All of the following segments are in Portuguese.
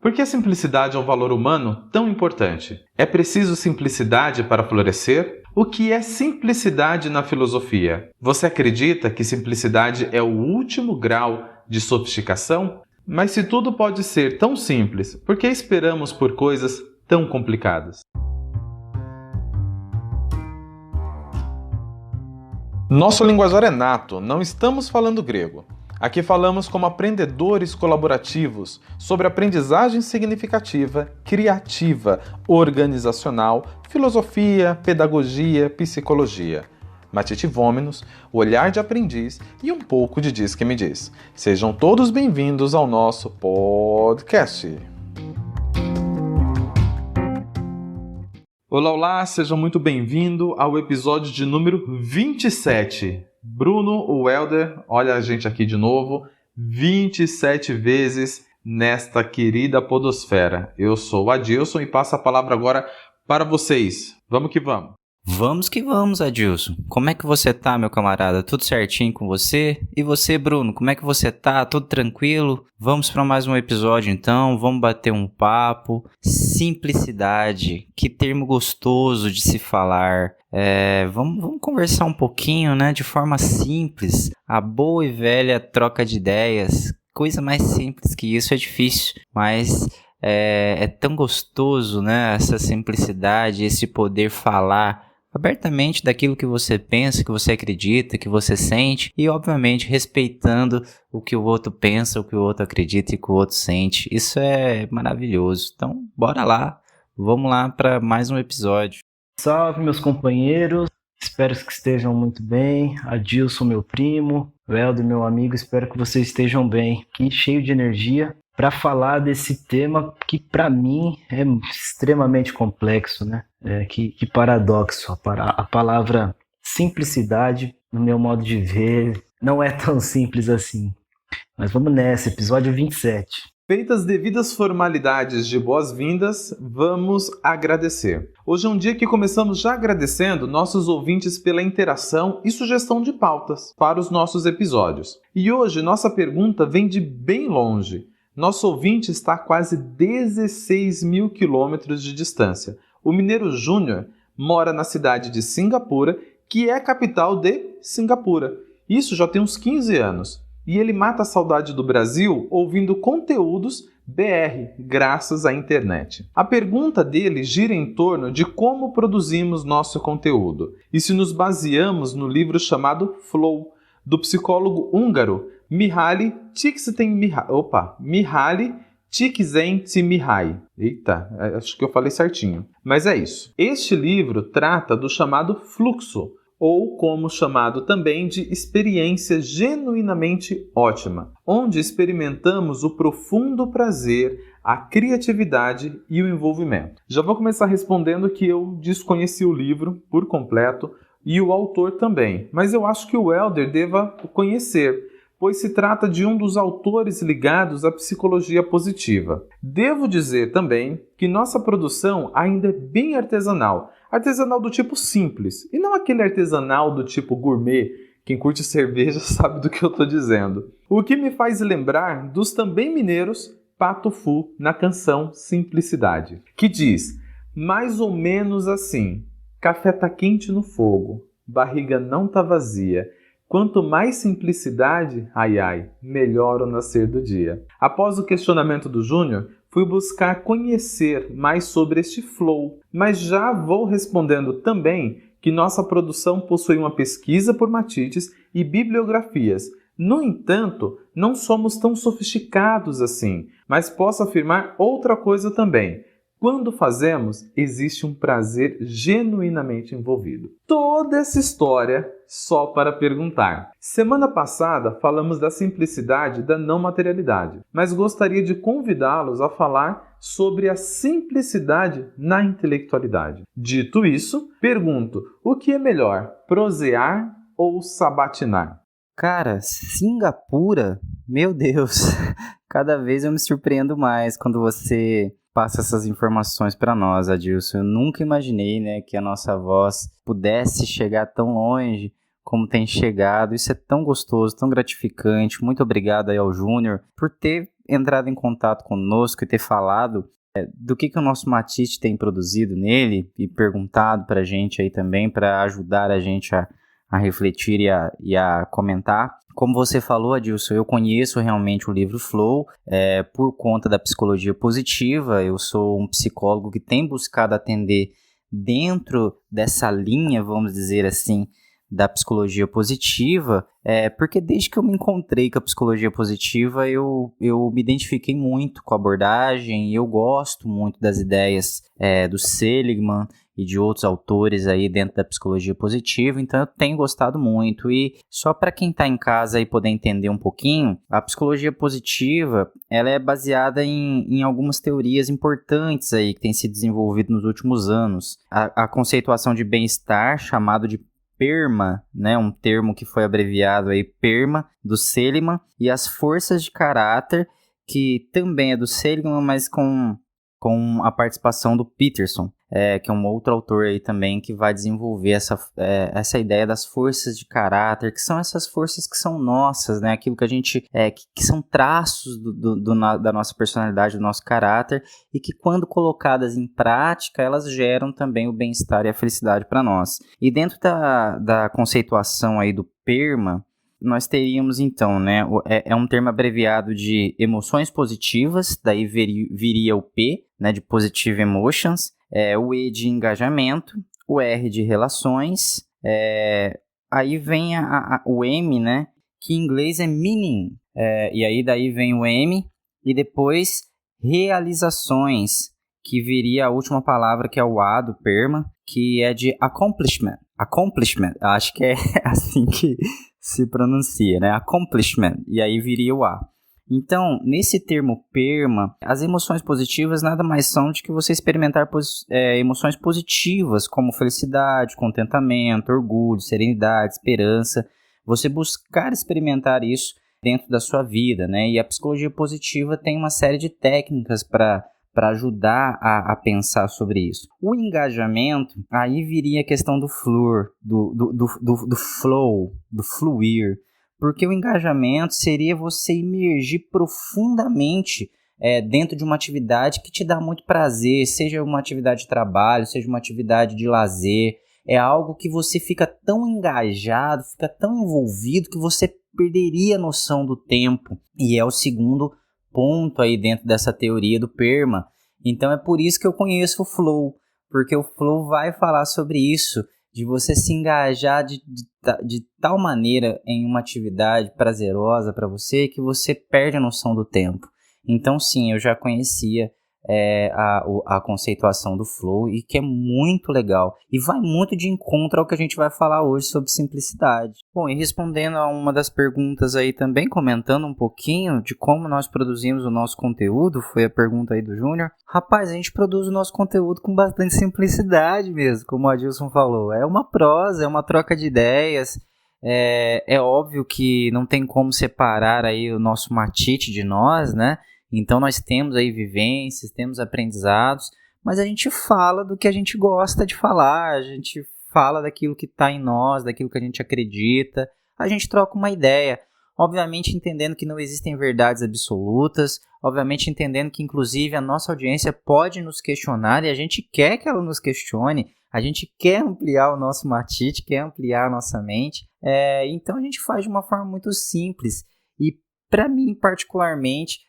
Por que a simplicidade é um valor humano tão importante? É preciso simplicidade para florescer? O que é simplicidade na filosofia? Você acredita que simplicidade é o último grau de sofisticação? Mas se tudo pode ser tão simples, por que esperamos por coisas tão complicadas? Nosso linguajar é nato, não estamos falando grego. Aqui falamos como aprendedores colaborativos sobre aprendizagem significativa, criativa, organizacional, filosofia, pedagogia, psicologia. Matite Vômenos, o olhar de aprendiz e um pouco de Diz que me diz. Sejam todos bem-vindos ao nosso podcast. Olá, sejam muito bem-vindos ao episódio de número 27. Bruno, o Welder, olha a gente aqui de novo, 27 vezes nesta querida podosfera. Eu sou o Adilson e passo a palavra agora para vocês. Vamos que vamos. Vamos que vamos, Adilson. Como é que você tá, meu camarada? Tudo certinho com você? E você, Bruno, como é que você tá? Tudo tranquilo? Vamos para mais um episódio, então. Vamos bater um papo. Simplicidade. Que termo gostoso de se falar. Vamos conversar um pouquinho, né? De forma simples. A boa e velha troca de ideias. Coisa mais simples que isso é difícil, mas... É tão gostoso, né? Essa simplicidade, esse poder falar abertamente daquilo que você pensa, que você acredita, que você sente e, obviamente, respeitando o que o outro pensa, o que o outro acredita e o que o outro sente. Isso é maravilhoso. Então, bora lá. Vamos lá para mais um episódio. Salve, meus companheiros. Espero que estejam muito bem. Adilson, meu primo. Weldo, meu amigo. Espero que vocês estejam bem. Aqui, cheio de energia para falar desse tema que, para mim, é extremamente complexo, né? Que paradoxo. A palavra simplicidade, no meu modo de ver, não é tão simples assim. Mas vamos nessa, episódio 27. Feitas devidas formalidades de boas-vindas, vamos agradecer. Hoje é um dia que começamos já agradecendo nossos ouvintes pela interação e sugestão de pautas para os nossos episódios. E hoje nossa pergunta vem de bem longe. Nosso ouvinte está a quase 16 mil quilômetros de distância. O Mineiro Júnior mora na cidade de Singapura, que é a capital de Singapura. Isso já tem uns 15 anos. E ele mata a saudade do Brasil ouvindo conteúdos BR, graças à internet. A pergunta dele gira em torno de como produzimos nosso conteúdo e se nos baseamos no livro chamado Flow, do psicólogo húngaro Mihaly Csikszentmihalyi. Eita, acho que eu falei certinho. Mas é isso. Este livro trata do chamado fluxo, ou como chamado também de experiência genuinamente ótima, onde experimentamos o profundo prazer, a criatividade e o envolvimento. Já vou começar respondendo que eu desconheci o livro por completo e o autor também, mas eu acho que o Welder deva conhecer, pois se trata de um dos autores ligados à psicologia positiva. Devo dizer também que nossa produção ainda é bem artesanal do tipo simples, e não aquele artesanal do tipo gourmet. Quem curte cerveja sabe do que eu estou dizendo. O que me faz lembrar dos também mineiros Pato Fu na canção Simplicidade, que diz mais ou menos assim: café tá quente no fogo, barriga não tá vazia. Quanto mais simplicidade, ai ai, melhor o nascer do dia. Após o questionamento do Júnior, fui buscar conhecer mais sobre este flow, mas já vou respondendo também que nossa produção possui uma pesquisa por matites e bibliografias. No entanto, não somos tão sofisticados assim, mas posso afirmar outra coisa também. Quando fazemos, existe um prazer genuinamente envolvido. Toda essa história só para perguntar. Semana passada falamos da simplicidade da não materialidade, mas gostaria de convidá-los a falar sobre a simplicidade na intelectualidade. Dito isso, pergunto, o que é melhor, prosear ou sabatinar? Cara, Singapura, meu Deus, cada vez eu me surpreendo mais quando você passa essas informações para nós, Adilson. Eu nunca imaginei, né, que a nossa voz pudesse chegar tão longe como tem chegado. Isso é tão gostoso, tão gratificante. Muito obrigado aí ao Júnior por ter entrado em contato conosco e ter falado do que o nosso Matite tem produzido nele e perguntado para a gente aí também, para ajudar a gente a refletir e a comentar. Como você falou, Adilson, eu conheço realmente o livro Flow por conta da psicologia positiva. Eu sou um psicólogo que tem buscado atender dentro dessa linha, vamos dizer assim, da psicologia positiva, porque desde que eu me encontrei com a psicologia positiva, eu me identifiquei muito com a abordagem e eu gosto muito das ideias do Seligman e de outros autores aí dentro da psicologia positiva, então eu tenho gostado muito. E só para quem está em casa e poder entender um pouquinho, a psicologia positiva ela é baseada em algumas teorias importantes aí que têm se desenvolvido nos últimos anos. A conceituação de bem-estar, chamado de PERMA, né, um termo que foi abreviado aí PERMA, do Seligman, e as forças de caráter, que também é do Seligman, mas com a participação do Peterson, que é um outro autor aí também que vai desenvolver essa ideia das forças de caráter, que são essas forças que são nossas, né, aquilo que a gente, que são traços da nossa personalidade, do nosso caráter, e que quando colocadas em prática, elas geram também o bem-estar e a felicidade para nós. E dentro da conceituação aí do PERMA, nós teríamos então, né, é um termo abreviado de emoções positivas, daí viria o P, né, de Positive Emotions, o E de engajamento, o R de relações, aí vem o M, né, que em inglês é meaning, e aí daí vem o M, e depois realizações, que viria a última palavra, que é o A do PERMA, que é de accomplishment, acho que é assim que se pronuncia, né, accomplishment, e aí viria o A. Então, nesse termo PERMA, as emoções positivas nada mais são de que você experimentar emoções positivas, como felicidade, contentamento, orgulho, serenidade, esperança. Você buscar experimentar isso dentro da sua vida, né? E a psicologia positiva tem uma série de técnicas para ajudar a pensar sobre isso. O engajamento, aí viria a questão do fluir, do flow, do fluir. Porque o engajamento seria você imergir profundamente dentro de uma atividade que te dá muito prazer, seja uma atividade de trabalho, seja uma atividade de lazer. É algo que você fica tão engajado, fica tão envolvido que você perderia a noção do tempo. E é o segundo ponto aí dentro dessa teoria do PERMA. Então é por isso que eu conheço o Flow, porque o Flow vai falar sobre isso, de você se engajar de tal maneira em uma atividade prazerosa para você que você perde a noção do tempo. Então sim, eu já conhecia a conceituação do Flow e que é muito legal e vai muito de encontro ao que a gente vai falar hoje sobre simplicidade. Bom, e respondendo a uma das perguntas aí também, comentando um pouquinho de como nós produzimos o nosso conteúdo, foi a pergunta aí do Júnior. Rapaz, a gente produz o nosso conteúdo com bastante simplicidade mesmo, como o Adilson falou. É uma prosa, é uma troca de ideias. É óbvio que não tem como separar aí o nosso Matite de nós, né? Então nós temos aí vivências, temos aprendizados, mas a gente fala do que a gente gosta de falar, a gente fala daquilo que está em nós, daquilo que a gente acredita, a gente troca uma ideia, obviamente entendendo que não existem verdades absolutas, obviamente entendendo que inclusive a nossa audiência pode nos questionar e a gente quer que ela nos questione, a gente quer ampliar o nosso matite, quer ampliar a nossa mente, então a gente faz de uma forma muito simples e para mim particularmente,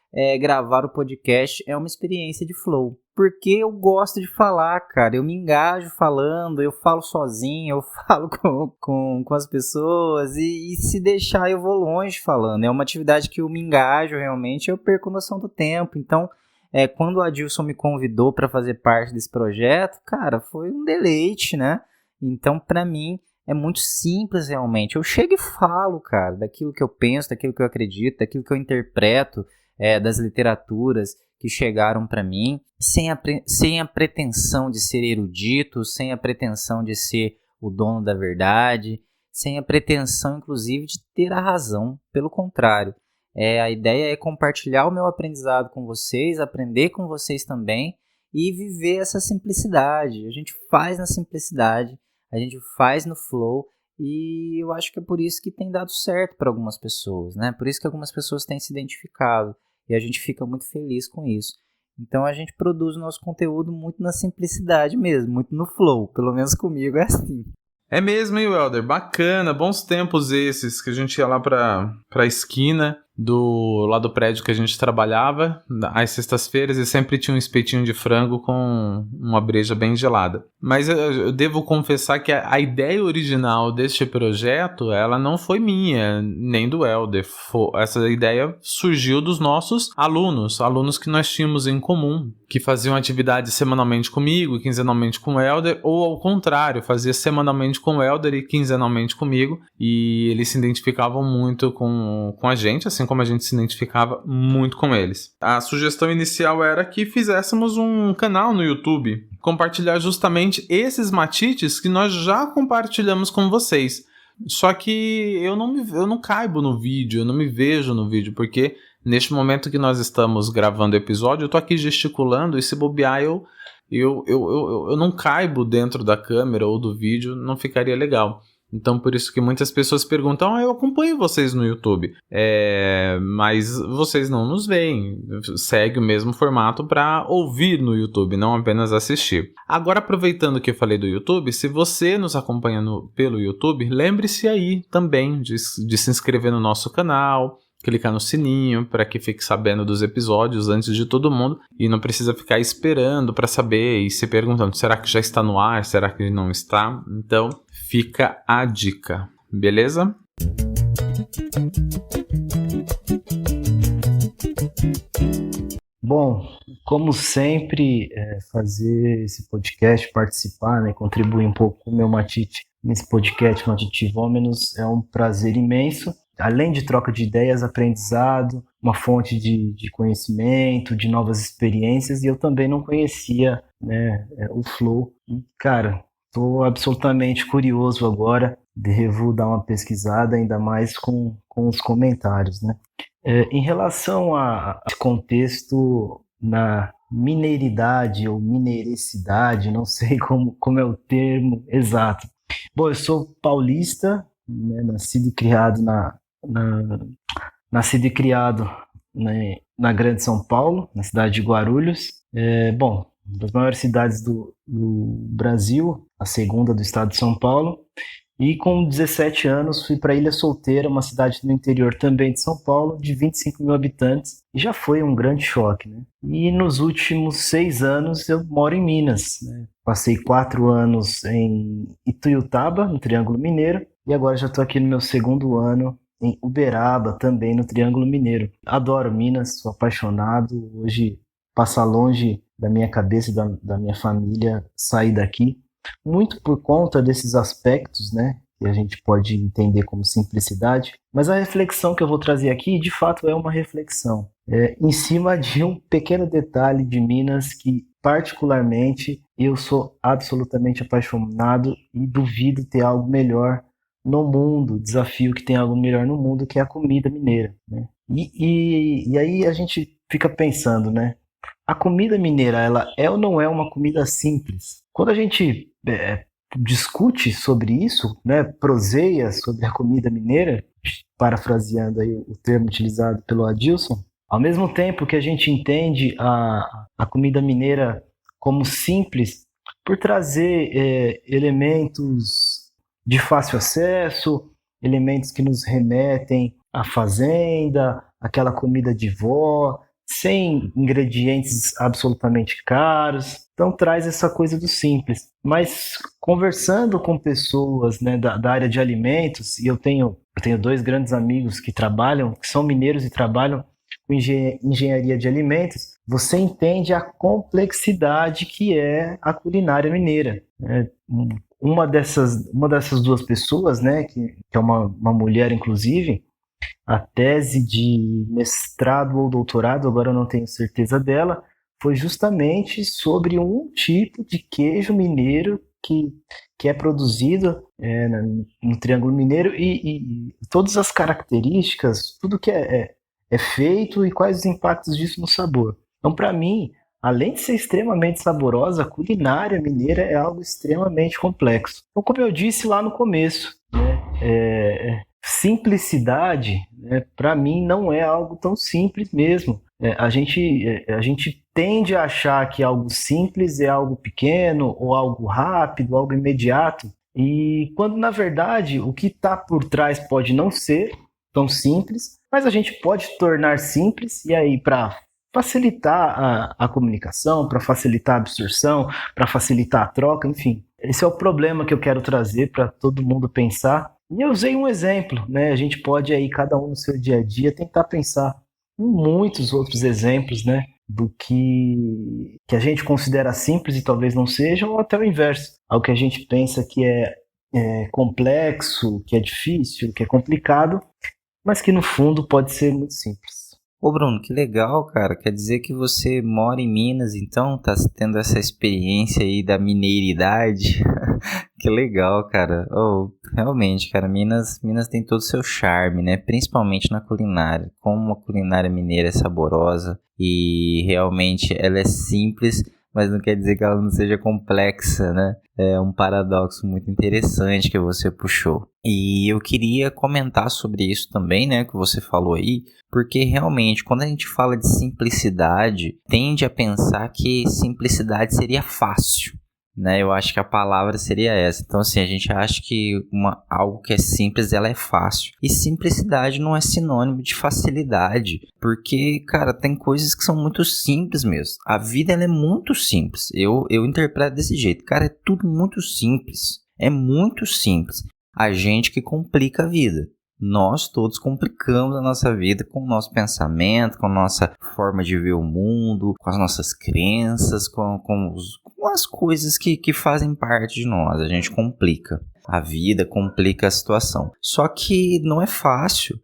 gravar o podcast é uma experiência de flow, porque eu gosto de falar, cara, eu me engajo falando, eu falo sozinho, eu falo com as pessoas e se deixar eu vou longe falando, é uma atividade que eu me engajo realmente, eu perco a noção do tempo, então quando o Adilson me convidou para fazer parte desse projeto, cara, foi um deleite, né, então para mim é muito simples realmente, eu chego e falo, cara, daquilo que eu penso, daquilo que eu acredito, daquilo que eu interpreto, das literaturas que chegaram para mim, sem a pretensão de ser erudito, sem a pretensão de ser o dono da verdade, sem a pretensão, inclusive, de ter a razão. Pelo contrário, a ideia é compartilhar o meu aprendizado com vocês, aprender com vocês também e viver essa simplicidade. A gente faz na simplicidade, a gente faz no flow e eu acho que é por isso que tem dado certo para algumas pessoas, né? Por isso que algumas pessoas têm se identificado. e a gente fica muito feliz com isso. Então a gente produz o nosso conteúdo muito na simplicidade mesmo, muito no flow, pelo menos comigo é assim. É mesmo, hein, Welder? Bacana, bons tempos esses, que a gente ia lá pra esquina lá do prédio que a gente trabalhava, às sextas-feiras, e sempre tinha um espetinho de frango com uma breja bem gelada. Mas eu devo confessar que a ideia original deste projeto, ela não foi minha, nem do Welder. Essa ideia surgiu dos nossos alunos que nós tínhamos em comum, que faziam atividades semanalmente comigo, quinzenalmente com o Welder, ou ao contrário, fazia semanalmente com o Welder e quinzenalmente comigo, e eles se identificavam muito com a gente, assim como a gente se identificava muito com eles. A sugestão inicial era que fizéssemos um canal no YouTube, compartilhar justamente esses matites que nós já compartilhamos com vocês. Só que eu não caibo no vídeo, eu não me vejo no vídeo, porque neste momento que nós estamos gravando o episódio, eu tô aqui gesticulando, e se bobear eu não caibo dentro da câmera ou do vídeo, não ficaria legal. Então, por isso que muitas pessoas perguntam, eu acompanho vocês no YouTube, mas vocês não nos veem, segue o mesmo formato para ouvir no YouTube, não apenas assistir. Agora, aproveitando que eu falei do YouTube, se você nos acompanha pelo YouTube, lembre-se aí também de se inscrever no nosso canal, clicar no sininho para que fique sabendo dos episódios antes de todo mundo e não precisa ficar esperando para saber e se perguntando, será que já está no ar, será que não está? Então, fica a dica, beleza? Bom, como sempre, fazer esse podcast, participar, né, contribuir um pouco com o meu Matite nesse podcast Matite Vômenos é um prazer imenso. Além de troca de ideias, aprendizado, uma fonte de conhecimento, de novas experiências, e eu também não conhecia, né, o Flow. E, cara, estou absolutamente curioso agora, devo dar uma pesquisada, ainda mais com os comentários, né? Em relação a esse contexto na mineiridade ou mineiricidade, não sei como é o termo exato. Bom, eu sou paulista, né, nascido e criado né, na Grande São Paulo, na cidade de Guarulhos. Bom, uma das maiores cidades do Brasil, a segunda do estado de São Paulo. E com 17 anos fui para Ilha Solteira, uma cidade no interior também de São Paulo, de 25 mil habitantes. E já foi um grande choque, né? E nos últimos 6 anos eu moro em Minas, né? Passei 4 anos em Ituiutaba, no Triângulo Mineiro, e agora já estou aqui no meu segundo ano em Uberaba, também no Triângulo Mineiro. Adoro Minas, sou apaixonado. Hoje passa longe da minha cabeça e da minha família sair daqui. Muito por conta desses aspectos, né, que a gente pode entender como simplicidade, mas a reflexão que eu vou trazer aqui, de fato, é uma reflexão em cima de um pequeno detalhe de Minas que, particularmente, eu sou absolutamente apaixonado e duvido ter algo melhor no mundo, desafio que tem algo melhor no mundo, que é a comida mineira, né? E aí a gente fica pensando, né, a comida mineira, ela é ou não é uma comida simples? Quando a gente discute sobre isso, né, proseia sobre a comida mineira, parafraseando aí o termo utilizado pelo Adilson, ao mesmo tempo que a gente entende a comida mineira como simples, por trazer elementos de fácil acesso, elementos que nos remetem à fazenda, aquela comida de vó, sem ingredientes absolutamente caros. Então traz essa coisa do simples. Mas conversando com pessoas, né, da área de alimentos, e eu tenho 2 grandes amigos que são mineiros e trabalham com engenharia de alimentos, você entende a complexidade que é a culinária mineira. Uma dessas 2 pessoas, né, que é uma mulher, inclusive, a tese de mestrado ou doutorado, agora eu não tenho certeza dela, foi justamente sobre um tipo de queijo mineiro que é produzido no Triângulo Mineiro e todas as características, tudo que é feito e quais os impactos disso no sabor. Então, para mim, além de ser extremamente saborosa, a culinária mineira é algo extremamente complexo. Então, como eu disse lá no começo, né, simplicidade, né, para mim, não é algo tão simples mesmo. A gente tende a achar que algo simples é algo pequeno, ou algo rápido, algo imediato, e quando na verdade o que está por trás pode não ser tão simples, mas a gente pode tornar simples, e aí para facilitar a comunicação, para facilitar a absorção, para facilitar a troca, enfim. Esse é o problema que eu quero trazer para todo mundo pensar. E eu usei um exemplo, né? A gente pode aí, cada um no seu dia a dia, tentar pensar em muitos outros exemplos, né? Do que a gente considera simples e talvez não seja, ou até o inverso. Algo que a gente pensa que é complexo, que é difícil, que é complicado, mas que no fundo pode ser muito simples. Ô Bruno, que legal, cara. Quer dizer que você mora em Minas, então tá tendo essa experiência aí da mineiridade. Que legal, cara. Oh, realmente, cara, Minas tem todo o seu charme, né? Principalmente na culinária. Como a culinária mineira é saborosa e realmente ela é simples, mas não quer dizer que ela não seja complexa, né? É um paradoxo muito interessante que você puxou. E eu queria comentar sobre isso também, né, que você falou aí, porque realmente, quando a gente fala de simplicidade, tende a pensar que simplicidade seria fácil, né? Eu acho que a palavra seria essa. Então, assim, a gente acha que algo que é simples, ela é fácil. E simplicidade não é sinônimo de facilidade, porque, cara, tem coisas que são muito simples mesmo. A vida, ela é muito simples. Eu interpreto desse jeito. Cara, é tudo muito simples. É muito simples. A gente que complica a vida. Nós todos complicamos a nossa vida com o nosso pensamento, com a nossa forma de ver o mundo, com as nossas crenças, com as coisas que fazem parte de nós. A gente complica a vida, complica a situação. Só que não é fácil.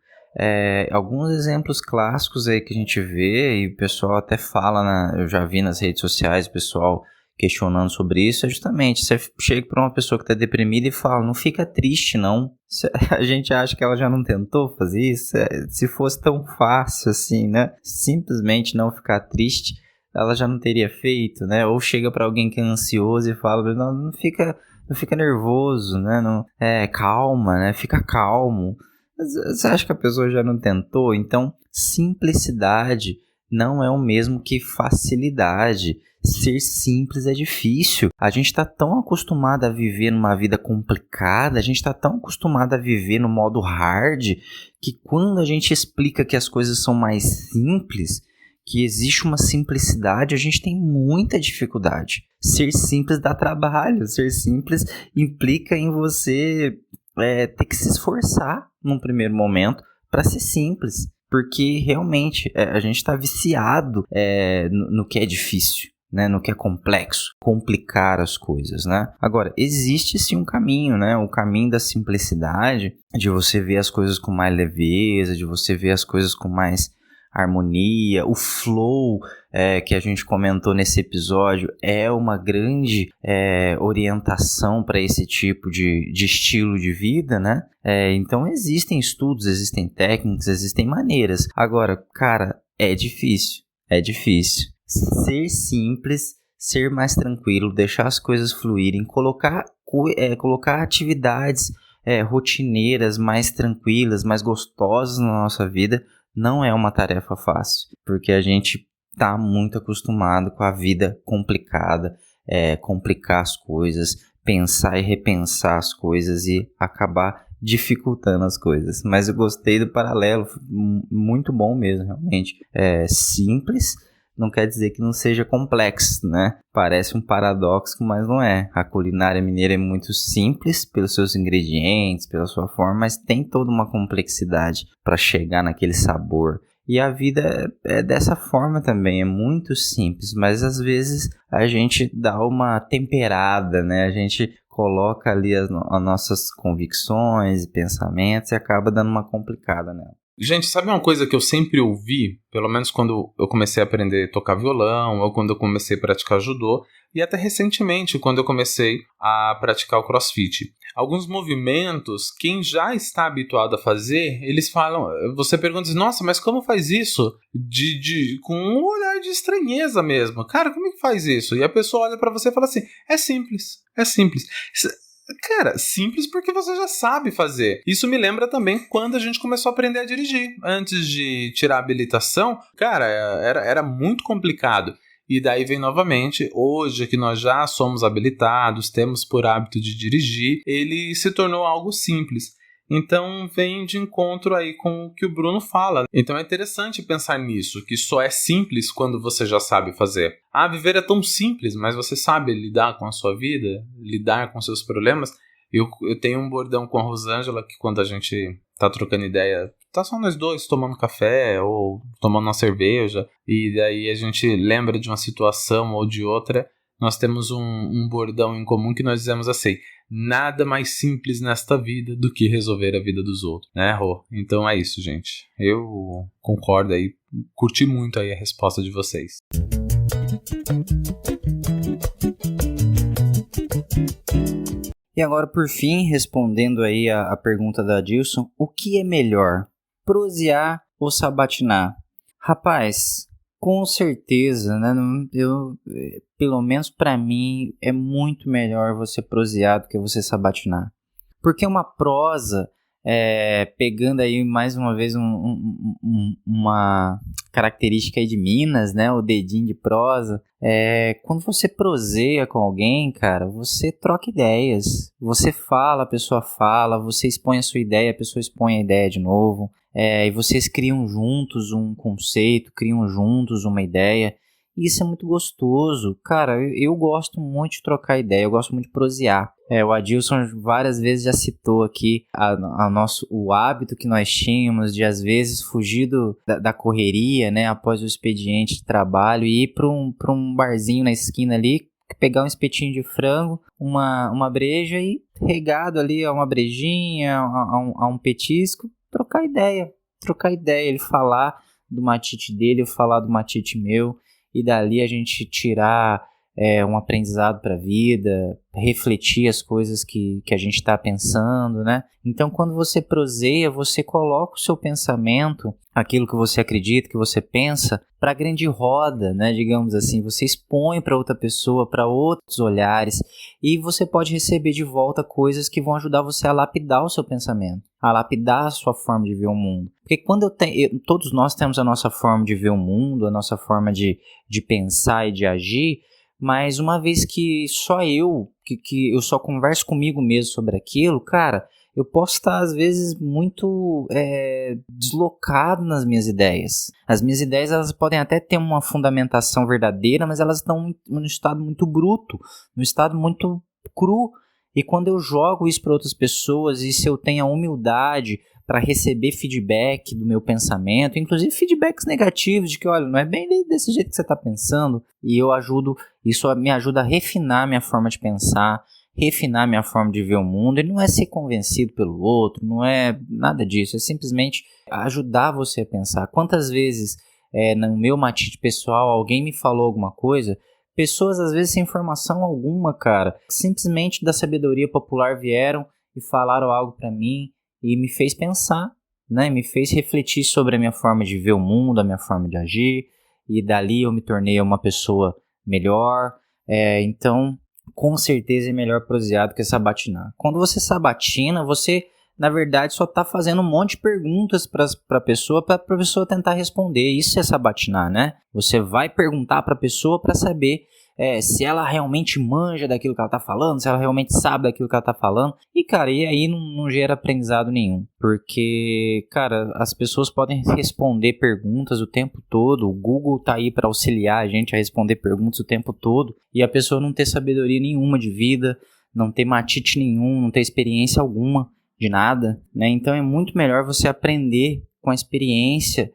Alguns exemplos clássicos aí que a gente vê, e o pessoal até fala, eu já vi nas redes sociais, o pessoal questionando sobre isso, é justamente, você chega para uma pessoa que está deprimida e fala, não fica triste não, a gente acha que ela já não tentou fazer isso, se fosse tão fácil assim, né, simplesmente não ficar triste, ela já não teria feito, né, ou chega para alguém que é ansioso e fala, não fica nervoso, né, calma, né, fica calmo, você acha que a pessoa já não tentou? Então, simplicidade não é o mesmo que facilidade. Ser simples é difícil. A gente está tão acostumado a viver numa vida complicada, a gente está tão acostumado a viver no modo hard, que quando a gente explica que as coisas são mais simples, que existe uma simplicidade, a gente tem muita dificuldade. Ser simples dá trabalho, ser simples implica em você ter que se esforçar num primeiro momento para ser simples, porque realmente a gente está viciado no que é difícil. Né, no que é complexo, complicar as coisas, né? Agora, existe sim um caminho, né? O caminho da simplicidade, de você ver as coisas com mais leveza, de você ver as coisas com mais harmonia, o flow que a gente comentou nesse episódio é uma grande orientação para esse tipo de estilo de vida, né? Então existem estudos, existem técnicas, existem maneiras. Agora, cara, é difícil. Ser simples, ser mais tranquilo, deixar as coisas fluírem, colocar atividades rotineiras mais tranquilas, mais gostosas na nossa vida, não é uma tarefa fácil, porque a gente está muito acostumado com a vida complicada, complicar as coisas, pensar e repensar as coisas e acabar dificultando as coisas. Mas eu gostei do paralelo, muito bom mesmo, realmente. Simples não quer dizer que não seja complexo, né? Parece um paradoxo, mas não é. A culinária mineira é muito simples pelos seus ingredientes, pela sua forma, mas tem toda uma complexidade para chegar naquele sabor. E a vida é dessa forma também, é muito simples, mas às vezes a gente dá uma temperada, né? A gente coloca ali as nossas convicções e pensamentos e acaba dando uma complicada nela. Gente, sabe uma coisa que eu sempre ouvi, pelo menos quando eu comecei a aprender a tocar violão, ou quando eu comecei a praticar judô, e até recentemente, quando eu comecei a praticar o crossfit. Alguns movimentos, quem já está habituado a fazer, eles falam, você pergunta, nossa, mas como faz isso? Com um olhar de estranheza mesmo. Cara, como é que faz isso? E a pessoa olha pra você e fala assim, é simples. Cara, simples porque você já sabe fazer. Isso me lembra também quando a gente começou a aprender a dirigir. Antes de tirar a habilitação, cara, era muito complicado. E daí vem novamente, hoje que nós já somos habilitados, temos por hábito de dirigir, ele se tornou algo simples. Então vem de encontro aí com o que o Bruno fala. Então é interessante pensar nisso, que só é simples quando você já sabe fazer. Viver é tão simples, mas você sabe lidar com a sua vida, lidar com seus problemas. Eu tenho um bordão com a Rosângela que quando a gente tá trocando ideia, tá só nós dois tomando café ou tomando uma cerveja, e daí a gente lembra de uma situação ou de outra, nós temos um bordão em comum que nós dizemos assim: nada mais simples nesta vida do que resolver a vida dos outros, né, Rô? Então é isso, gente. Eu concordo aí, curti muito aí a resposta de vocês. E agora, por fim, respondendo aí a pergunta da Adilson, o que é melhor, prosear ou sabatinar? Rapaz, com certeza, né? Pelo menos para mim, é muito melhor você prosear do que você sabatinar. Porque uma prosa, pegando aí mais uma vez uma característica aí de Minas, né? O dedinho de prosa. Quando você proseia com alguém, cara, você troca ideias. Você fala, a pessoa fala, você expõe a sua ideia, a pessoa expõe a ideia de novo. E vocês criam juntos um conceito, criam juntos uma ideia. E isso é muito gostoso. Cara, eu gosto muito de trocar ideia, eu gosto muito de prosear. O Adilson várias vezes já citou aqui o hábito que nós tínhamos de, às vezes, fugir da correria, né, após o expediente de trabalho e ir para um barzinho na esquina ali, pegar um espetinho de frango, uma breja e regado ali a uma brejinha, a um petisco, trocar ideia. Ele falar do matite dele, eu falar do matite meu, e dali a gente tirar um aprendizado para a vida, refletir as coisas que a gente está pensando, né? Então, quando você proseia, você coloca o seu pensamento, aquilo que você acredita, que você pensa, para a grande roda, né? Digamos assim, você expõe para outra pessoa, para outros olhares, e você pode receber de volta coisas que vão ajudar você a lapidar o seu pensamento, a lapidar a sua forma de ver o mundo. Porque todos nós temos a nossa forma de ver o mundo, a nossa forma de pensar e de agir, mas uma vez que só que eu só converso comigo mesmo sobre aquilo, cara, eu posso estar às vezes muito deslocado nas minhas ideias. As minhas ideias, elas podem até ter uma fundamentação verdadeira, mas elas estão num estado muito bruto, num estado muito cru. E quando eu jogo isso para outras pessoas, e se eu tenho a humildade para receber feedback do meu pensamento, inclusive feedbacks negativos, de que, olha, não é bem desse jeito que você está pensando, e isso me ajuda a refinar minha forma de pensar, refinar minha forma de ver o mundo, e não é ser convencido pelo outro, não é nada disso, é simplesmente ajudar você a pensar. Quantas vezes, no meu matite pessoal, alguém me falou alguma coisa, pessoas às vezes sem informação alguma, cara, simplesmente da sabedoria popular vieram e falaram algo para mim, e me fez pensar, né? Me fez refletir sobre a minha forma de ver o mundo, a minha forma de agir, e dali eu me tornei uma pessoa melhor. Então, com certeza é melhor prosear do que sabatinar. Quando você sabatina, você, na verdade, só está fazendo um monte de perguntas para a pessoa tentar responder. Isso é sabatinar, né? Você vai perguntar para a pessoa para saber se ela realmente manja daquilo que ela tá falando, se ela realmente sabe daquilo que ela tá falando. E, cara, aí não gera aprendizado nenhum. Porque, cara, as pessoas podem responder perguntas o tempo todo. O Google tá aí para auxiliar a gente a responder perguntas o tempo todo. E a pessoa não ter sabedoria nenhuma de vida, não ter matite nenhum, não ter experiência alguma de nada, né? Então é muito melhor você aprender com a experiência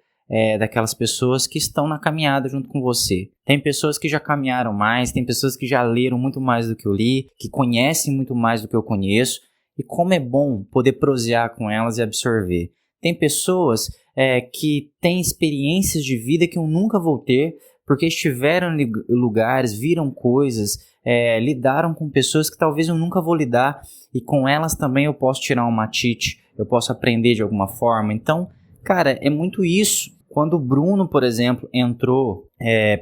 daquelas pessoas que estão na caminhada junto com você. Tem pessoas que já caminharam mais, tem pessoas que já leram muito mais do que eu li, que conhecem muito mais do que eu conheço, e como é bom poder prosear com elas e absorver. Tem pessoas que têm experiências de vida que eu nunca vou ter, porque estiveram em lugares, viram coisas, lidaram com pessoas que talvez eu nunca vou lidar, e com elas também eu posso tirar um matite, eu posso aprender de alguma forma. Então, cara, é muito isso. Quando o Bruno, por exemplo, entrou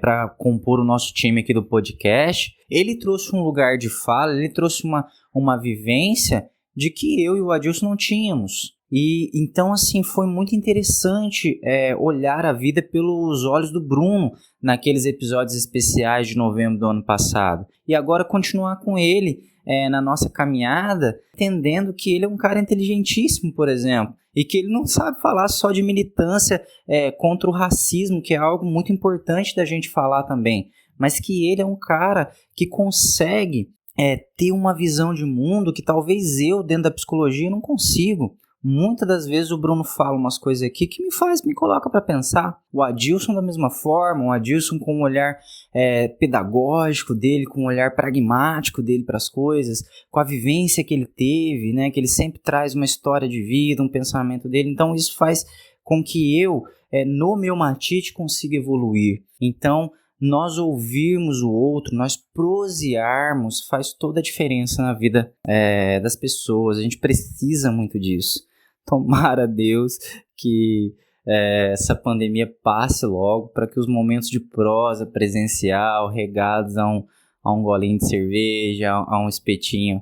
para compor o nosso time aqui do podcast, ele trouxe um lugar de fala, ele trouxe uma vivência de que eu e o Adilson não tínhamos. E então, assim, foi muito interessante olhar a vida pelos olhos do Bruno naqueles episódios especiais de novembro do ano passado. E agora continuar com ele na nossa caminhada, entendendo que ele é um cara inteligentíssimo, por exemplo, e que ele não sabe falar só de militância contra o racismo, que é algo muito importante da gente falar também, mas que ele é um cara que consegue ter uma visão de mundo que talvez eu, dentro da psicologia, não consigo. Muitas das vezes o Bruno fala umas coisas aqui que me coloca para pensar. O Adilson da mesma forma, o Adilson com um olhar pedagógico dele, com um olhar pragmático dele para as coisas, com a vivência que ele teve, né, que ele sempre traz uma história de vida, um pensamento dele. Então isso faz com que eu, no meu matite, consiga evoluir. Então, nós ouvirmos o outro, nós prosearmos, faz toda a diferença na vida das pessoas. A gente precisa muito disso. Tomara a Deus que essa pandemia passe logo para que os momentos de prosa presencial, regados a um golinho de cerveja, a um espetinho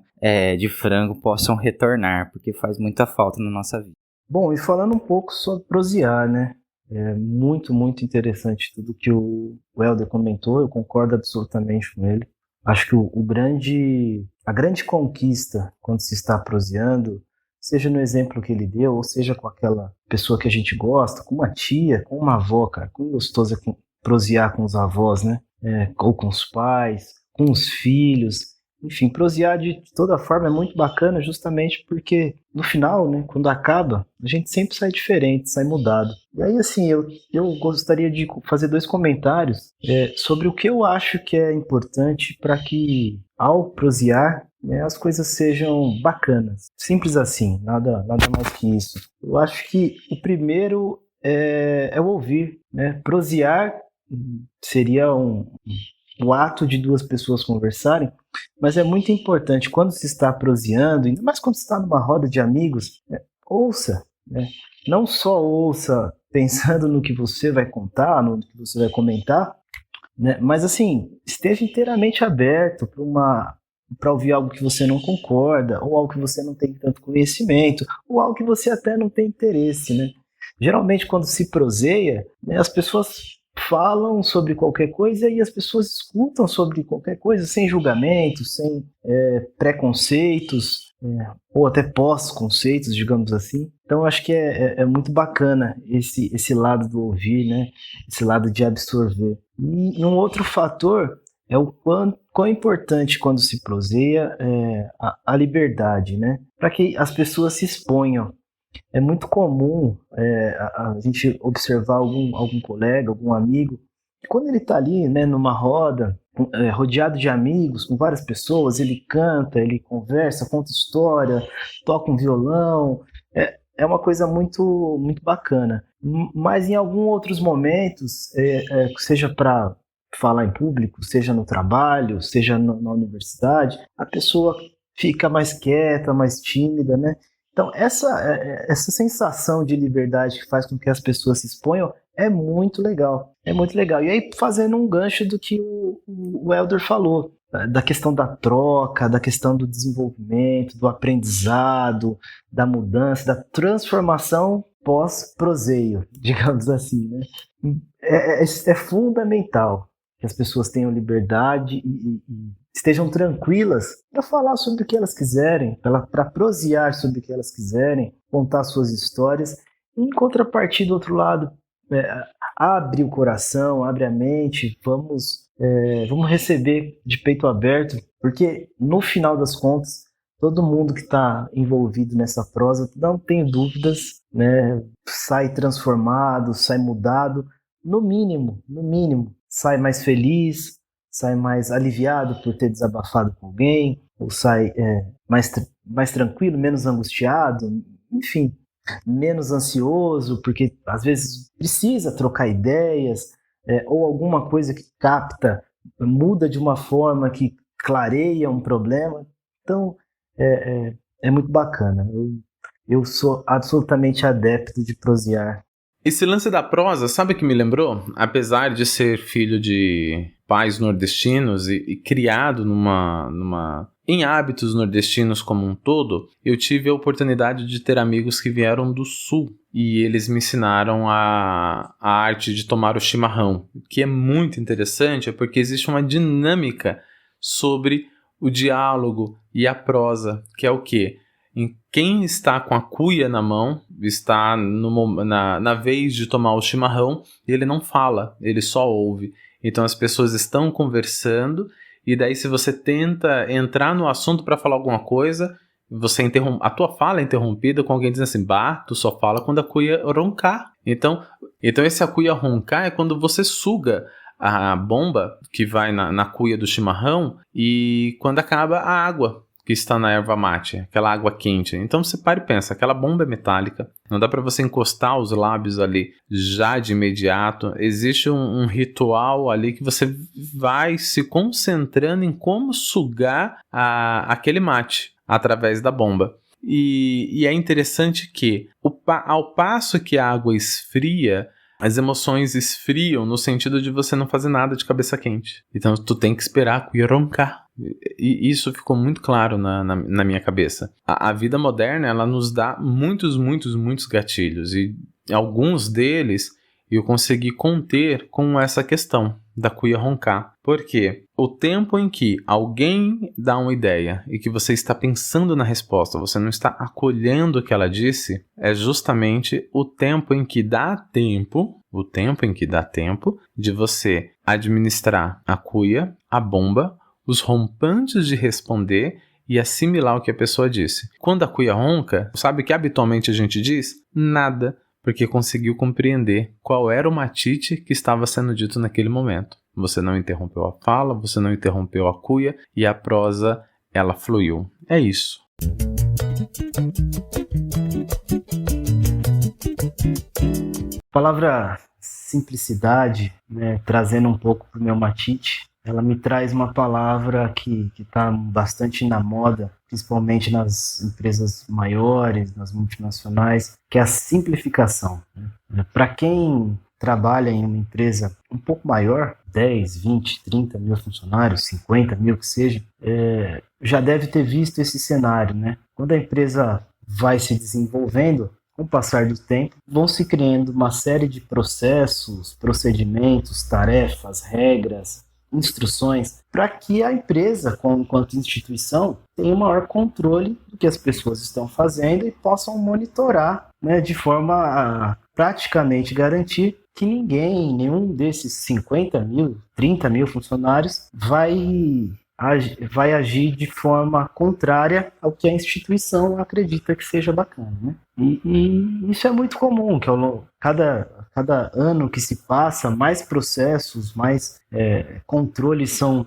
de frango, possam retornar, porque faz muita falta na nossa vida. Bom, e falando um pouco sobre prosear, né? É muito, muito interessante tudo que o Helder comentou, eu concordo absolutamente com ele. Acho que a grande conquista quando se está proseando, seja no exemplo que ele deu, ou seja com aquela pessoa que a gente gosta, com uma tia, com uma avó, cara, como gostoso é prosear com os avós, né? Ou com os pais, com os filhos. Enfim, prosear de toda forma é muito bacana, justamente porque no final, né, quando acaba, a gente sempre sai diferente, sai mudado. E aí, assim, eu gostaria de fazer 2 comentários sobre o que eu acho que é importante para que, ao prosear, né, as coisas sejam bacanas. Simples assim, nada mais que isso. Eu acho que o primeiro é o ouvir, né? Prosear seria o ato de 2 pessoas conversarem, mas é muito importante quando se está proseando, ainda mais quando se está numa roda de amigos, ouça, né? Não só ouça pensando no que você vai contar, no que você vai comentar, né? Mas assim, esteja inteiramente aberto para ouvir algo que você não concorda, ou algo que você não tem tanto conhecimento, ou algo que você até não tem interesse, né? Geralmente quando se proseia, né, as pessoas falam sobre qualquer coisa e as pessoas escutam sobre qualquer coisa sem julgamento, sem preconceitos, ou até pós-conceitos, digamos assim. Então, eu acho que é muito bacana esse lado do ouvir, né? Esse lado de absorver. E um outro fator é o quão importante quando se proseia a liberdade, né? Para que as pessoas se exponham. É muito comum a gente observar algum colega, algum amigo, que quando ele está ali, né, numa roda, rodeado de amigos, com várias pessoas, ele canta, ele conversa, conta história, toca um violão, é uma coisa muito, muito bacana. Mas em alguns outros momentos, seja para falar em público, seja no trabalho, seja na universidade, a pessoa fica mais quieta, mais tímida, né? Então, essa sensação de liberdade que faz com que as pessoas se exponham é muito legal. É muito legal. E aí, fazendo um gancho do que o Helder falou, da questão da troca, da questão do desenvolvimento, do aprendizado, da mudança, da transformação pós-proseio, digamos assim, né? É fundamental que as pessoas tenham liberdade e estejam tranquilas para falar sobre o que elas quiserem, para prosear sobre o que elas quiserem, contar suas histórias. E, em contrapartida, do outro lado, abre o coração, abre a mente, vamos receber de peito aberto, porque no final das contas, todo mundo que está envolvido nessa prosa, não tenho dúvidas, né, sai transformado, sai mudado, no mínimo, sai mais feliz, sai mais aliviado por ter desabafado com alguém, ou sai mais tranquilo, menos angustiado, enfim, menos ansioso, porque às vezes precisa trocar ideias, ou alguma coisa que capta, muda de uma forma que clareia um problema. Então, é muito bacana. Eu sou absolutamente adepto de prosear. Esse lance da prosa, sabe o que me lembrou? Apesar de ser filho de pais nordestinos e criado em hábitos nordestinos como um todo, eu tive a oportunidade de ter amigos que vieram do sul e eles me ensinaram a arte de tomar o chimarrão, que é muito interessante, porque existe uma dinâmica sobre o diálogo e a prosa, que é o quê? Quem está com a cuia na mão está na vez de tomar o chimarrão e ele não fala, ele só ouve. Então as pessoas estão conversando e daí se você tenta entrar no assunto para falar alguma coisa, a tua fala é interrompida com alguém dizendo assim, bah, tu só fala quando a cuia roncar. Então esse a cuia roncar é quando você suga a bomba que vai na cuia do chimarrão e quando acaba a água que está na erva mate, aquela água quente. Então você para e pensa, aquela bomba é metálica, não dá para você encostar os lábios ali já de imediato. Existe um ritual ali que você vai se concentrando em como sugar aquele mate através da bomba. E é interessante que ao passo que a água esfria, as emoções esfriam no sentido de você não fazer nada de cabeça quente. Então tu tem que esperar a cuia roncar. E isso ficou muito claro na minha cabeça. A vida moderna, ela nos dá muitos gatilhos. E alguns deles eu consegui conter com essa questão da cuia roncar. Por quê? O tempo em que alguém dá uma ideia e que você está pensando na resposta, você não está acolhendo o que ela disse, é justamente o tempo em que dá tempo de você administrar a cuia, a bomba, os rompantes de responder e assimilar o que a pessoa disse. Quando a cuia ronca, sabe o que habitualmente a gente diz? Nada, porque conseguiu compreender qual era o matite que estava sendo dito naquele momento. Você não interrompeu a fala, você não interrompeu a cuia e a prosa, ela fluiu. É isso. A palavra simplicidade, né, trazendo um pouco para o meu matite, ela me traz uma palavra que está bastante na moda, principalmente nas empresas maiores, nas multinacionais, que é a simplificação. Para quem trabalha em uma empresa um pouco maior, 10, 20, 30 mil funcionários, 50 mil que seja, já deve ter visto esse cenário, né? Quando a empresa vai se desenvolvendo, com o passar do tempo, vão se criando uma série de processos, procedimentos, tarefas, regras, instruções, para que a empresa, enquanto instituição, tenha um maior controle do que as pessoas estão fazendo e possam monitorar, né, de forma a praticamente garantir que nenhum desses 50 mil, 30 mil funcionários vai agir de forma contrária ao que a instituição acredita que seja bacana, né? E isso é muito comum, que cada ano que se passa, mais processos, mais controles são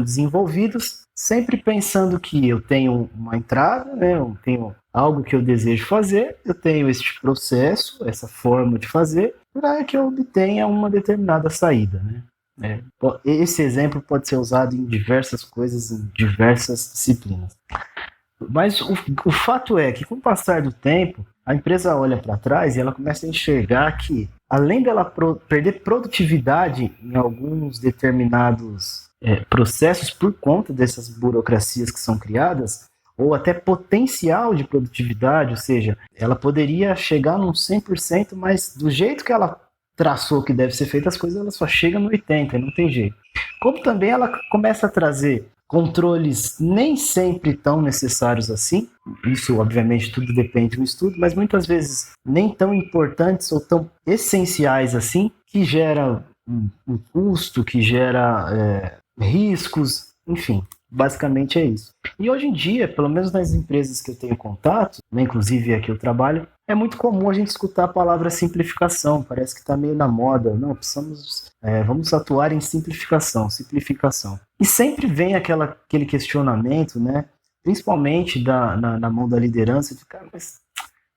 desenvolvidos, sempre pensando que eu tenho uma entrada, né? Eu tenho algo que eu desejo fazer, eu tenho este processo, essa forma de fazer, para que eu obtenha uma determinada saída, né? Esse exemplo pode ser usado em diversas coisas, em diversas disciplinas. Mas o fato é que, com o passar do tempo, a empresa olha para trás e ela começa a enxergar que, além dela perder produtividade em alguns determinados processos por conta dessas burocracias que são criadas, ou até potencial de produtividade, ou seja, ela poderia chegar num 100%, mas do jeito que ela traçou que deve ser feita as coisas, ela só chega no 80%, não tem jeito. Como também ela começa a trazer controles nem sempre tão necessários assim, isso obviamente tudo depende do estudo, mas muitas vezes nem tão importantes ou tão essenciais assim, que gera um custo, que gera riscos, enfim, basicamente é isso. E hoje em dia, pelo menos nas empresas que eu tenho contato, né, inclusive aqui eu trabalho, é muito comum a gente escutar a palavra simplificação, parece que está meio na moda. Não, vamos atuar em simplificação. E sempre vem aquele questionamento, né, principalmente na mão da liderança, de cara, mas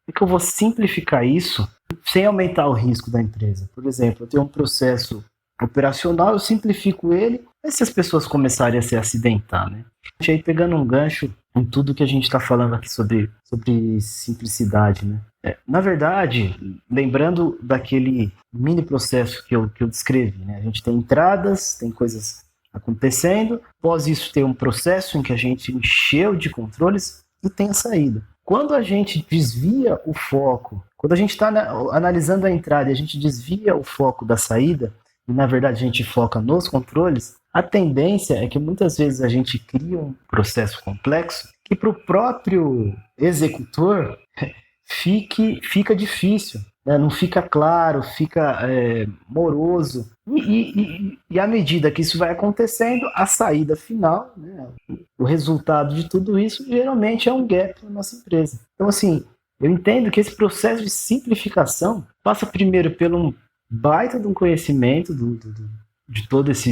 como é que eu vou simplificar isso sem aumentar o risco da empresa? Por exemplo, eu tenho um processo operacional, eu simplifico ele, mas se as pessoas começarem a se acidentar, né? Aí pegando um gancho em tudo que a gente está falando aqui sobre simplicidade, né? Na verdade, lembrando daquele mini processo que eu descrevi, né? A gente tem entradas, tem coisas acontecendo, após isso tem um processo em que a gente encheu de controles e tem a saída. Quando a gente desvia o foco, quando a gente está analisando a entrada e a gente desvia o foco da saída, e na verdade a gente foca nos controles, a tendência é que muitas vezes a gente cria um processo complexo que para o próprio executor fica difícil, né? Não fica claro, fica moroso. E à medida que isso vai acontecendo, a saída final, né, o resultado de tudo isso, geralmente é um gap na nossa empresa. Então, assim, eu entendo que esse processo de simplificação passa primeiro pelo um baita de um conhecimento de todas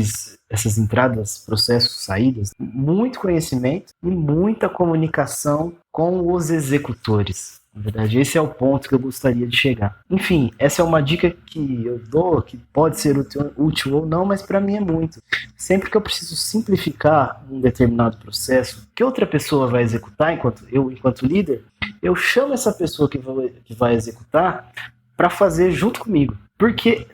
essas entradas, processos, saídas, muito conhecimento e muita comunicação com os executores. Na verdade, esse é o ponto que eu gostaria de chegar. Enfim, essa é uma dica que eu dou, que pode ser útil ou não, mas para mim é muito. Sempre que eu preciso simplificar um determinado processo que outra pessoa vai executar, enquanto líder, eu chamo essa pessoa que vai executar para fazer junto comigo. Porque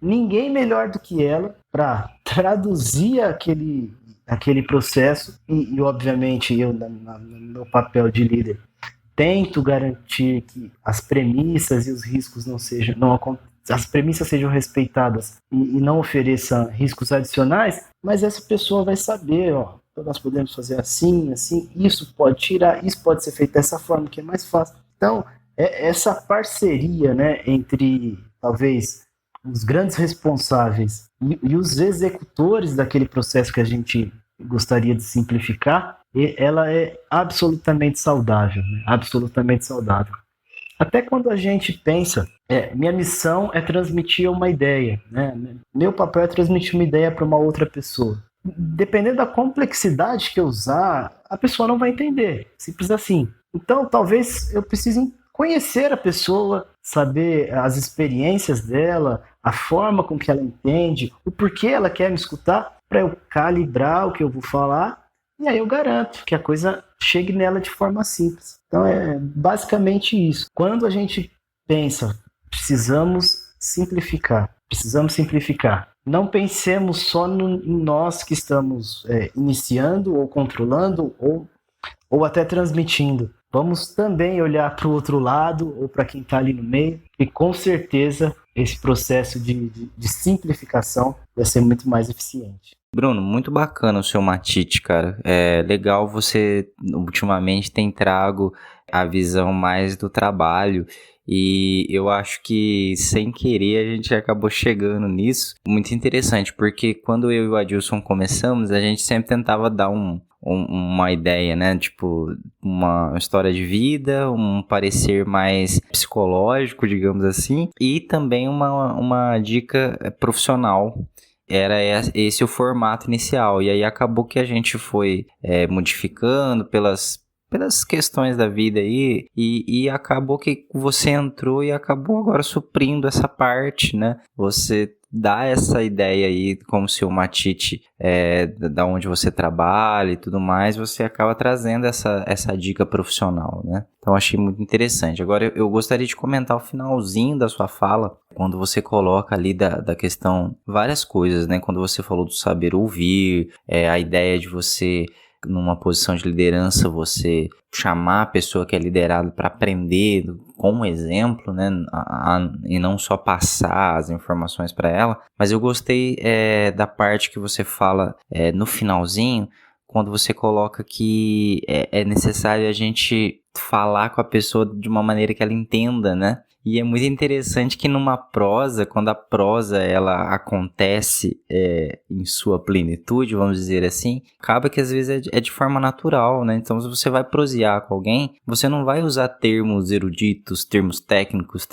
ninguém melhor do que ela para traduzir aquele processo e obviamente, eu, no meu papel de líder, tento garantir que as premissas e os riscos as premissas sejam respeitadas e não ofereçam riscos adicionais, mas essa pessoa vai saber, nós podemos fazer assim, isso pode tirar, isso pode ser feito dessa forma, que é mais fácil. Então, essa parceria, né, entre, talvez, os grandes responsáveis e os executores daquele processo que a gente gostaria de simplificar, ela é absolutamente saudável, né? Absolutamente saudável. Até quando a gente pensa, minha missão é transmitir uma ideia, né? Meu papel é transmitir uma ideia para uma outra pessoa. Dependendo da complexidade que eu usar, a pessoa não vai entender, simples assim. Então, talvez eu precise conhecer a pessoa, saber as experiências dela, a forma com que ela entende, o porquê ela quer me escutar, para eu calibrar o que eu vou falar, e aí eu garanto que a coisa chegue nela de forma simples. Então é basicamente isso. Quando a gente pensa, precisamos simplificar. Não pensemos só em nós que estamos iniciando ou controlando ou até transmitindo. Vamos também olhar para o outro lado ou para quem está ali no meio, e com certeza esse processo de simplificação vai ser muito mais eficiente. Bruno, muito bacana o seu matite, cara. É legal você, ultimamente, tem trago a visão mais do trabalho e eu acho que, sem querer, a gente acabou chegando nisso. Muito interessante, porque quando eu e o Adilson começamos, a gente sempre tentava dar uma ideia, né? Tipo, uma história de vida, um parecer mais psicológico, digamos assim, e também uma dica profissional. Era esse o formato inicial, e aí acabou que a gente foi modificando pelas questões da vida aí, e acabou que você entrou e acabou agora suprindo essa parte, né? Você dá essa ideia aí, como se o matite da onde você trabalha e tudo mais, você acaba trazendo essa dica profissional, né? Então achei muito interessante. Agora eu gostaria de comentar o finalzinho da sua fala, quando você coloca ali da questão, várias coisas, né? Quando você falou do saber ouvir, a ideia de você, numa posição de liderança, você chamar a pessoa que é liderada para aprender com um exemplo, né, e não só passar as informações para ela. Mas eu gostei da parte que você fala no finalzinho, quando você coloca que é necessário a gente falar com a pessoa de uma maneira que ela entenda, né? E é muito interessante que numa prosa, quando a prosa ela acontece em sua plenitude, vamos dizer assim, acaba que às vezes é de forma natural, né? Então, se você vai prosear com alguém, você não vai usar termos eruditos, termos técnicos,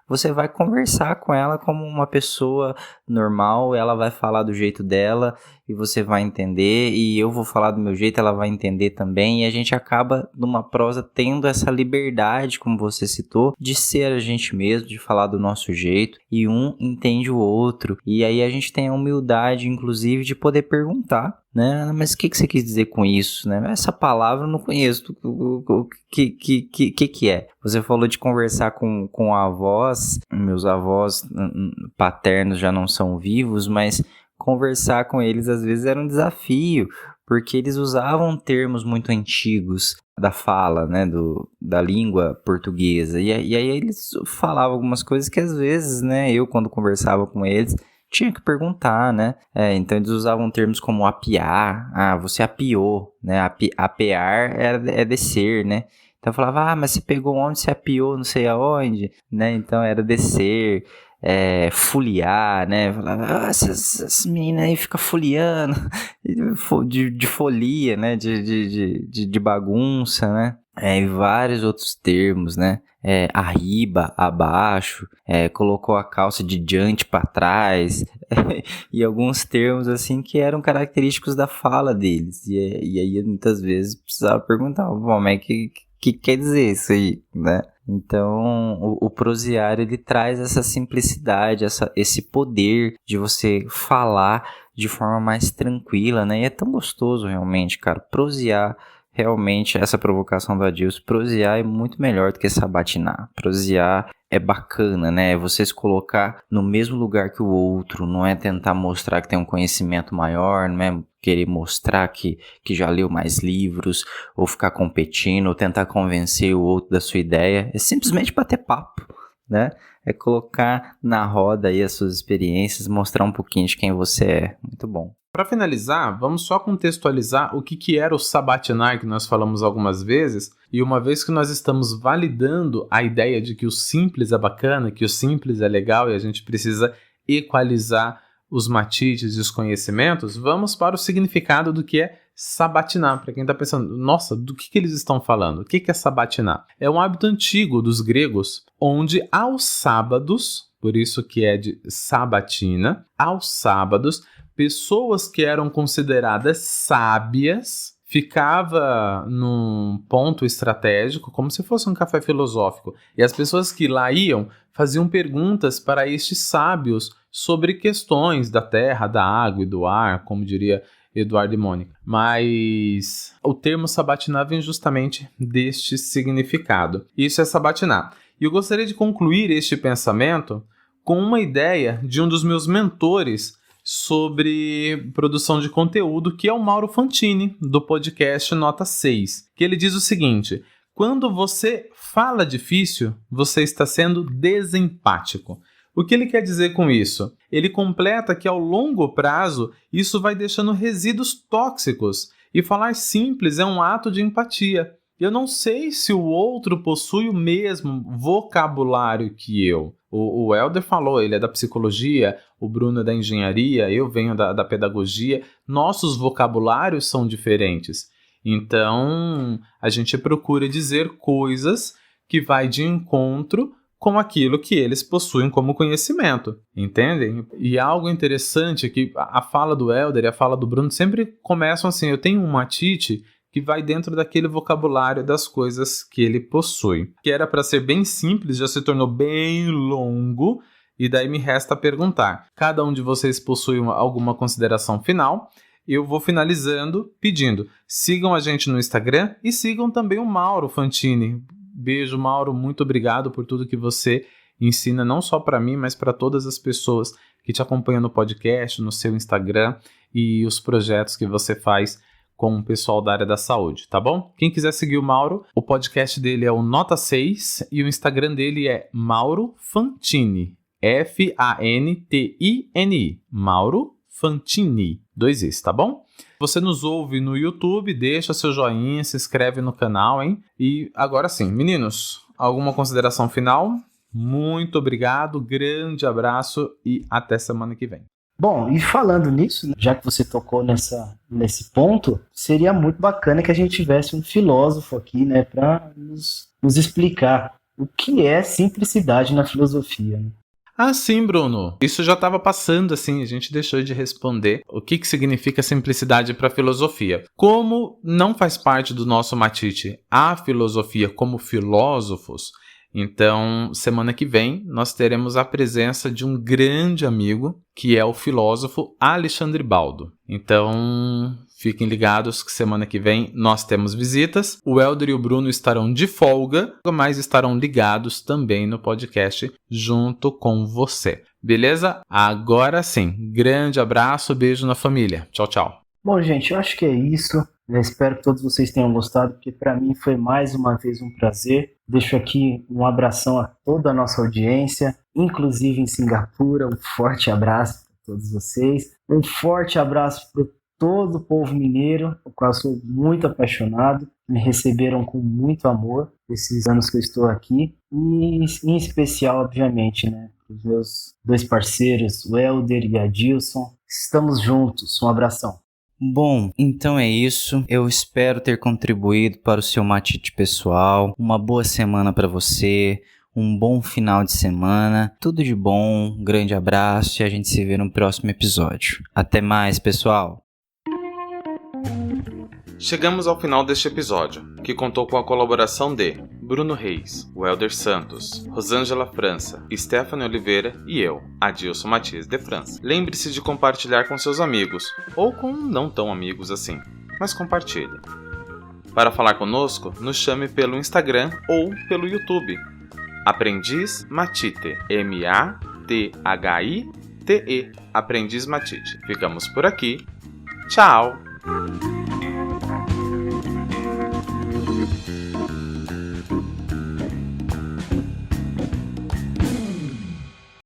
você vai conversar com ela como uma pessoa normal, ela vai falar do jeito dela e você vai entender, e eu vou falar do meu jeito, ela vai entender também, e a gente acaba numa prosa tendo essa liberdade, como você citou, de ser a gente mesmo, de falar do nosso jeito, e um entende o outro, e aí a gente tem a humildade, inclusive, de poder perguntar, né? Mas o que você quis dizer com isso, né? Essa palavra eu não conheço. O que é? Você falou de conversar com avós. Meus avós paternos já não são vivos, mas conversar com eles às vezes era um desafio, porque eles usavam termos muito antigos da fala, né, da língua portuguesa. E aí eles falavam algumas coisas que às vezes, né, eu quando conversava com eles, tinha que perguntar, né? Então eles usavam termos como apiar. Ah, você apiou, né? Apear é descer, né? Então eu falava, mas você pegou onde, você apiou não sei aonde, né? Então era descer, foliar, né? Falava, essas meninas aí ficam foliando, de folia, né? De bagunça, né? E vários outros termos, né? Arriba, abaixo, colocou a calça de diante para trás, e alguns termos assim que eram característicos da fala deles. E aí muitas vezes precisava perguntar, mas que quer dizer isso aí, né? Então o prosiário ele traz essa simplicidade, esse poder de você falar de forma mais tranquila, né? E é tão gostoso realmente, cara, prosiar. Realmente, essa provocação do Adilson, prosiar é muito melhor do que sabatinar. Prosiar é bacana, né? É você se colocar no mesmo lugar que o outro, não é tentar mostrar que tem um conhecimento maior, não é querer mostrar que já leu mais livros, ou ficar competindo, ou tentar convencer o outro da sua ideia. É simplesmente bater papo, né? É colocar na roda aí as suas experiências, mostrar um pouquinho de quem você é. Muito bom. Para finalizar, vamos só contextualizar o que era o sabatinar que nós falamos algumas vezes, e uma vez que nós estamos validando a ideia de que o simples é bacana, que o simples é legal e a gente precisa equalizar os matices e os conhecimentos, vamos para o significado do que é sabatinar. Para quem está pensando, nossa, do que eles estão falando? O que é sabatinar? É um hábito antigo dos gregos, onde aos sábados, por isso que é de sabatina, aos sábados, pessoas que eram consideradas sábias ficava num ponto estratégico, como se fosse um café filosófico. E as pessoas que lá iam faziam perguntas para estes sábios sobre questões da terra, da água e do ar, como diria Eduardo e Mônica. Mas o termo sabatinar vem justamente deste significado. Isso é sabatinar. E eu gostaria de concluir este pensamento com uma ideia de um dos meus mentores sobre produção de conteúdo, que é o Mauro Fantini, do podcast Nota 6, que ele diz o seguinte: quando você fala difícil, você está sendo desempático. O que ele quer dizer com isso? Ele completa que ao longo prazo, isso vai deixando resíduos tóxicos, e falar simples é um ato de empatia. Eu não sei se o outro possui o mesmo vocabulário que eu. O Helder falou, ele é da psicologia, o Bruno é da engenharia, eu venho da pedagogia. Nossos vocabulários são diferentes. Então, a gente procura dizer coisas que vai de encontro com aquilo que eles possuem como conhecimento, entendem? E algo interessante é que a fala do Helder e a fala do Bruno sempre começam assim: eu tenho um matite que vai dentro daquele vocabulário das coisas que ele possui. Que era para ser bem simples, já se tornou bem longo, e daí me resta perguntar: cada um de vocês possui alguma consideração final? Eu vou finalizando pedindo: sigam a gente no Instagram e sigam também o Mauro Fantini. Beijo, Mauro, muito obrigado por tudo que você ensina, não só para mim, mas para todas as pessoas que te acompanham no podcast, no seu Instagram e os projetos que você faz com o pessoal da área da saúde, tá bom? Quem quiser seguir o Mauro, o podcast dele é o Nota 6 e o Instagram dele é Mauro Fantini, Fantini, Mauro Fantini, 2 Is, tá bom? Você nos ouve no YouTube, deixa seu joinha, se inscreve no canal, hein? E agora sim, meninos, alguma consideração final? Muito obrigado, grande abraço e até semana que vem. Bom, e falando nisso, já que você tocou nesse ponto, seria muito bacana que a gente tivesse um filósofo aqui, né, para nos explicar o que é simplicidade na filosofia, né? Ah, sim, Bruno. Isso já estava passando, assim, a gente deixou de responder o que significa simplicidade para a filosofia. Como não faz parte do nosso matite a filosofia como filósofos, Então, semana que vem, nós teremos a presença de um grande amigo, que é o filósofo Alexandre Baldo. Então, fiquem ligados que semana que vem nós temos visitas. O Helder e o Bruno estarão de folga, mas estarão ligados também no podcast junto com você. Beleza? Agora sim, grande abraço, beijo na família. Tchau, tchau. Bom, gente, eu acho que é isso. Eu espero que todos vocês tenham gostado, porque para mim foi mais uma vez um prazer. Deixo aqui um abração a toda a nossa audiência, inclusive em Singapura. Um forte abraço para todos vocês. Um forte abraço para todo o povo mineiro, o qual eu sou muito apaixonado. Me receberam com muito amor esses anos que eu estou aqui. E em especial, obviamente, né, para os meus dois parceiros, o Helder e a Adilson. Estamos juntos. Um abração. Bom, então é isso. Eu espero ter contribuído para o seu matite pessoal. Uma boa semana para você, um bom final de semana. Tudo de bom, um grande abraço e a gente se vê no próximo episódio. Até mais, pessoal! Chegamos ao final deste episódio, que contou com a colaboração de Bruno Reis, Welder Santos, Rosângela França, Stephanie Oliveira e eu, Adilson Matias de França. Lembre-se de compartilhar com seus amigos, ou com não tão amigos assim, mas compartilhe. Para falar conosco, nos chame pelo Instagram ou pelo YouTube. Aprendiz Matite, Mathite, Aprendiz Matite. Ficamos por aqui. Tchau!